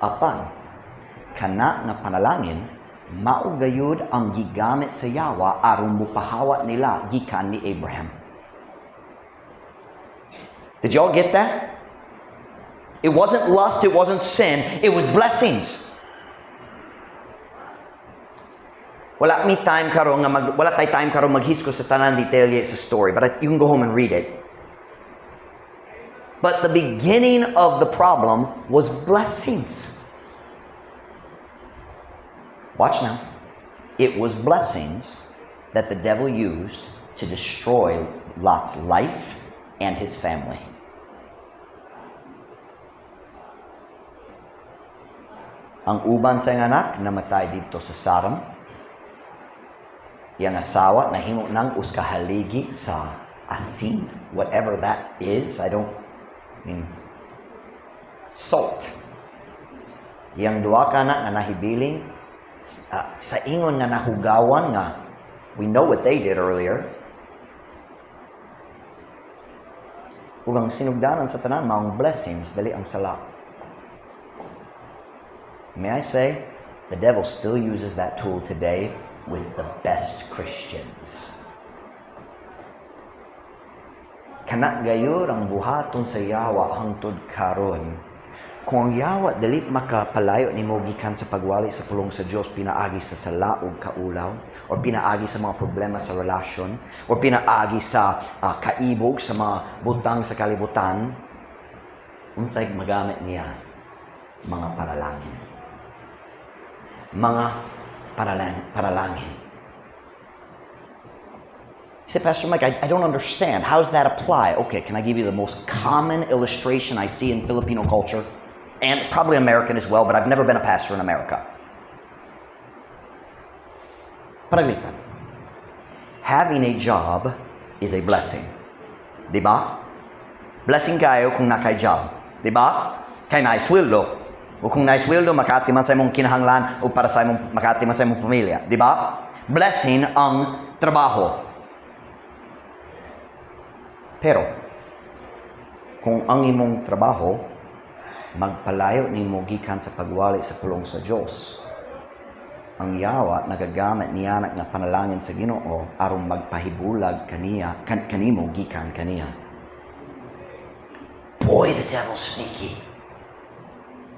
Apan, kana nga panalangin, maugayod ang gigamit sa Yawa aron mupahawa nila gikan ni Abraham. Did y'all get that? It wasn't lust, it wasn't sin, it was blessings. Wala tay time karon maghisko sa tanan detalye sa story, but you can go home and read it. But the beginning of the problem was blessings. Watch now. It was blessings that the devil used to destroy Lot's life and his family. Ang uban sa anak namatay dito sa Sodom. Iyang asawa nahimo nang uskahaligi sa asin, whatever that is. Salt. Iyang duwa ka na nahibiling sa ingon nga nahugawan nga, we know what they did earlier. Ug ang sinugdanan sa tanan maong blessings dali ang sala. May I say, the devil still uses that tool today with the best Christians. Kana gayon ang buhaton sa Yawa hangtod karon. Kung ang Yawa dili makapalayo nimo gikan sa pagwali sa pulong sa Dios, pinaagi sa sala ug kaulaw, o pinaagi sa mga problema sa relasyon, o pinaagi sa kaibog sa mga butang sa kalibutan, unsay magamit niya? Mga panalangin. Mga panalangin. Say, Pastor Mike, I don't understand. How does that apply? Okay, can I give you the most common illustration I see in Filipino culture? And probably American as well, but I've never been a pastor in America. Paraglitan. Having a job is a blessing. Diba? Blessing kayo kung nakay-job. Diba? Kay naisweldo. O kung naisweldo, makatiman sa imong kinahanglan o para sa imong makatiman sa imong pamilya. Diba? Blessing ang trabaho. Pero, kung ang imong trabaho, magpalayo nimo gikan sa pagwali sa pulong sa Dios, ang Yawa nagagamit niya nga panalangin sa Ginoo aron magpahibulag kanimo gikan kaniya. Boy, the devil's sneaky.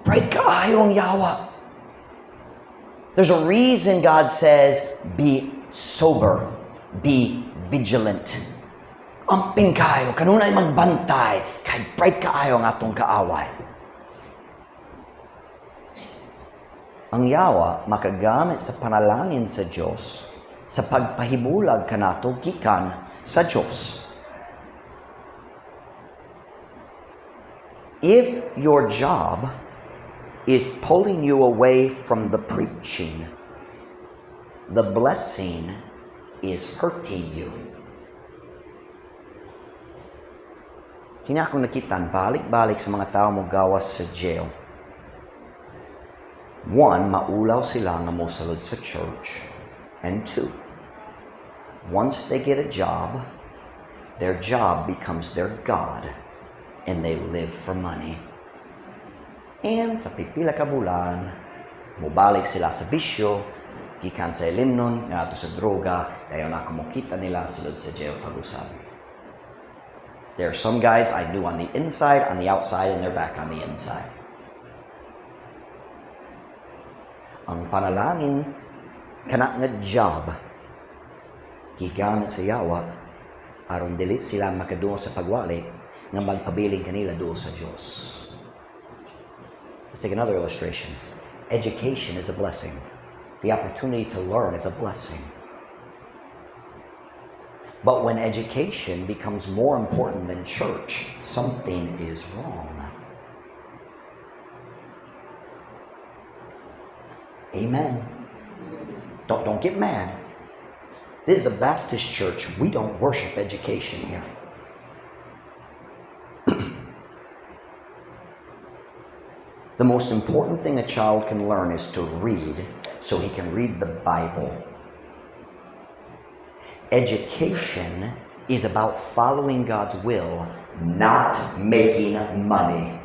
Bright kaayo ang Yawa. There's a reason God says, be sober, be vigilant. Amping kayo, kanunay magbantay, kay bright kaayo ang atong kaaway. Ang Yawa makagamit sa panalangin sa Dios sa pagpahibulag kanato gikan sa Dios. If your job is pulling you away from the preaching, the blessing is hurting you. Kanya akong nakitan, balik-balik sa mga tao mo gawas sa jail. One, maulaw sila nga mosalod sa church. And two, once they get a job, their job becomes their God, and they live for money. And sa pipila ka bulan, mubalik sila sa bisyo, gikan sa ilimnon, nga ato sa droga, kaya na kumukita nila sulod sa jail pag-usab. There are some guys I do on the inside, on the outside, and they're back on the inside. Ang panalangin kana nga job gigamit sa yawa aron dili sila makadungog sa pagwali nga magpabiling kanila duol sa Dios. Let's take another illustration. Education is a blessing. The opportunity to learn is a blessing. But when education becomes more important than church, something is wrong. Amen. Don't get mad. This is a Baptist church. We don't worship education here. The most important thing a child can learn is to read, so he can read the Bible. Education is about following God's will, not making money.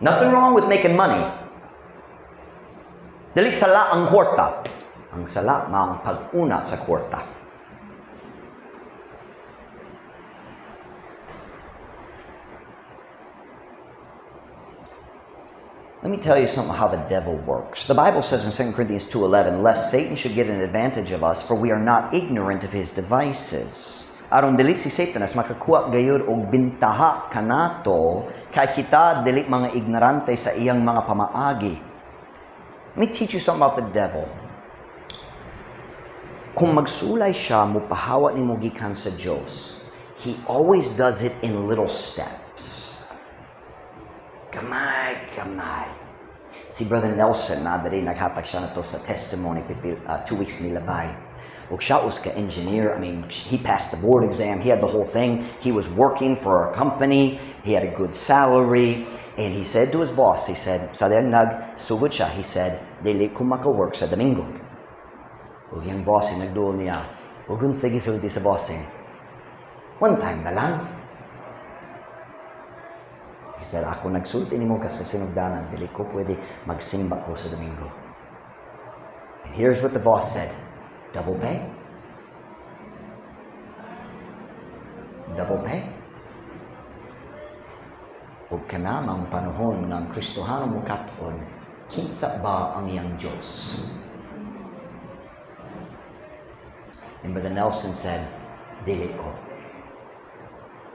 Nothing wrong with making money. Dili sala ang kwarta. Ang sala maang pag-una sa kwarta. Let me tell you something how the devil works. The Bible says in 2 Corinthians 2:11, lest Satan should get an advantage of us, for we are not ignorant of his devices. Aron dili si Satanas makakuha gayud og bintaha kanato kay kita dili mga ignorante sa iyang mga pamaagi. Let me teach you something about the devil. Kung magsulay siya mupahawa nimo gikan sa Dios, he always does it in little steps. Kamay. Si Brother Nelson, dali naghatag siya na to sa testimony 2 weeks nilabay. Og siya was ka-engineer. I mean, he passed the board exam. He had the whole thing. He was working for a company. He had a good salary. And he said to his boss, he said, sa dahil nagsugod siya, he said, dili ko maka-work sa Domingo. Og yung boss, nagdoon niya, huwag kong sige sulti sa boss. One time na lang. He said, ako nagsulti ni mo ka sa sinugdanan, dili ko pwede magsimba ko sa Domingo. And here's what the boss said, double pay? Double pay? Huwag ka namang panahon ng Kristohano mo katon, kinsa ba ang iyang Diyos? And Brother Nelson said, dili ko.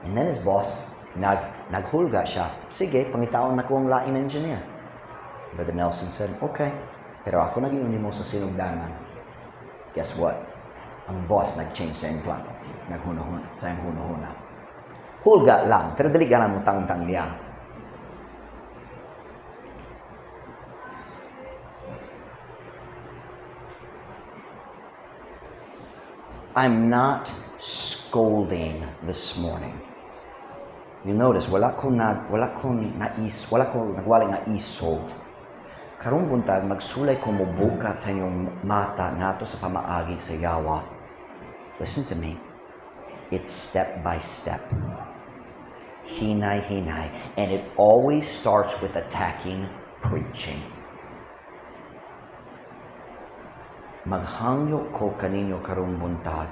And then his boss, naghulga siya. Sige, pangitaon na ko ang lain engineer. Brother Nelson said, okay. Pero ako naging mo sa sinugdanan. Guess what? Ang boss nag-change sa iyong plano. Naghunahuna. Sa iyong hunahuna. Hulga lang. Pero dali ka na mo tang-tang niya. I'm not scolding this morning. You notice, wala ko nagwala nga isog. Karong buntag, magsulay ko mubuka sa inyong mata ngato sa pamaagi sa yawa. Listen to me. It's step by step. Hinay. And it always starts with attacking preaching. Maghangyo ko kaninyo karong buntag.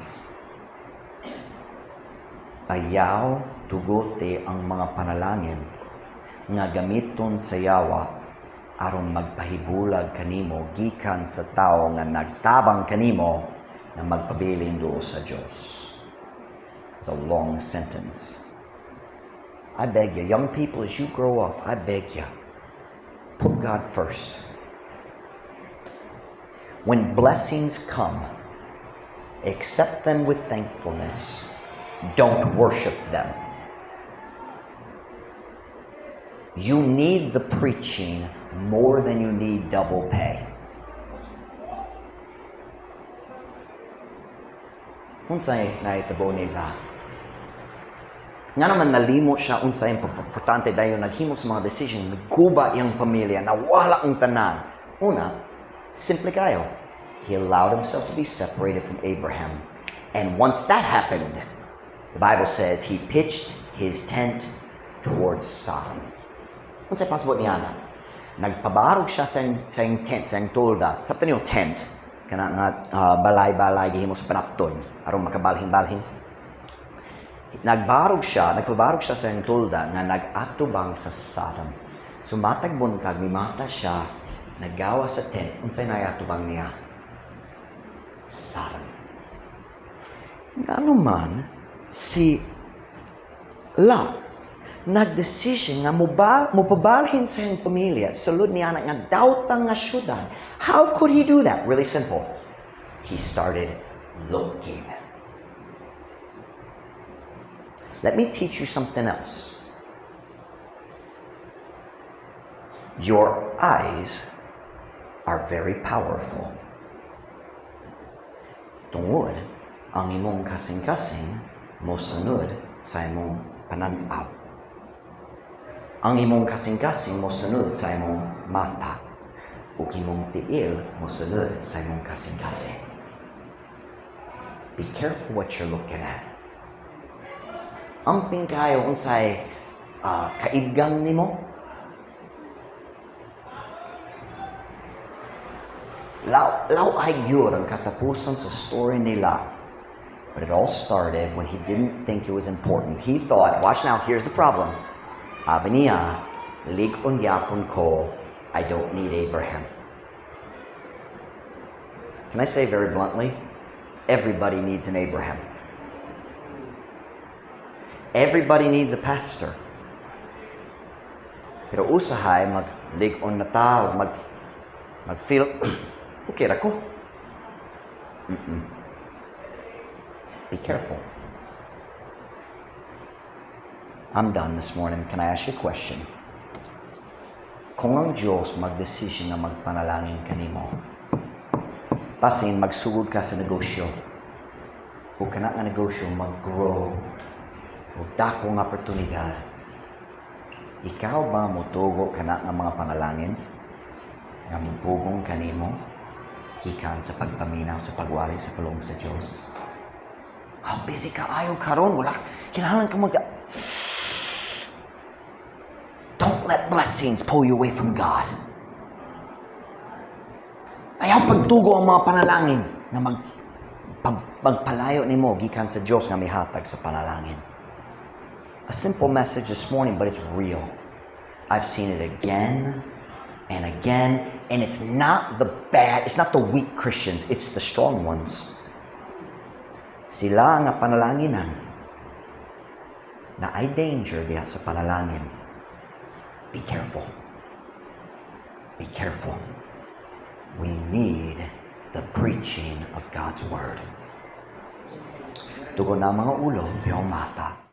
Ayaw tugote ang mga panalangin nga gamiton sa yawa aron magpahibulag kanimo gikan sa tao nga nagtabang kanimo na magpabilin duol sa Dios. It's a long sentence. I beg you, young people, as you grow up, I beg you, put God first. When blessings come, accept them with thankfulness. Don't worship them. You need the preaching more than you need double pay. Unsay naitabo nila? Nga naman nalimot siya unsay importante dayon naghimo sa mga decision, nagguba iyang pamilya, nawala ang tanan. Una, simple kayo. He allowed himself to be separated from Abraham. And once that happened, the Bible says he pitched his tent towards Sodom. Unsay pasabot niya na? Nagpabarog siya sa iyang tent, sa iyang tolda. Sabta niyo tent, kana nga balay-balay gihimo sa panapton aron makabalhin-balhin. Nagpabarog siya sa iyang tolda nga nag-atubang sa Sodom. So matag buntag mimata siya nagawa sa tent, unsay nayatubang niya? Sarang. Nga man, si Lot, nagdesisyon nga mupabalhin sa iyang pamilya, sulod niya na nga dawtang nga syudad. How could he do that? Really simple. He started looking. Let me teach you something else. Your eyes are very powerful. Tungod, ang imong kasing-kasing mosunod sa imong pananaw. Ang imong kasing-kasing mosunod sa imong mata. Ug imong tiil mosunod sa imong kasing-kasing. Be careful what you're looking at. Ang pingkayo unsay kaibgang nimo. Law ay gyud ang katapusan sa story nila. But it all started when he didn't think it was important. He thought, watch now, here's the problem. Abi niya, ligon gyapon ko, I don't need Abraham. Can I say very bluntly? Everybody needs an Abraham. Everybody needs a pastor. Pero usahay, mag-ligon na tao, mag-feel, okay ra ko. Be careful. I'm done this morning. Can I ask you a question? Kung ang Diyos magdesisyon na magpanalangin kanimo, pasin magsugod ka sa negosyo, o kana nga negosyo mag-grow, o dako nga oportunidad, ikaw ba motugo kana nga mga panalangin nga mubugong kanimo gikan sa pagpaminaw sa pagwali sa pulong sa Diyos? How busy ka ayaw karon, wala kinahanglan ka Don't let blessings pull you away from God. Ayaw pagtugo ang mga panalangin na magpalayo nimo gikan sa Diyos nga mihatag sa panalangin. A simple message this morning, but it's real. I've seen it again and again, and it's not the weak Christians, it's the strong ones. Sila nga panalanginan na ay danger diha sa panalangin. Be careful. Be careful. We need the preaching of God's Word. Tugon na mga ulo, pero mata.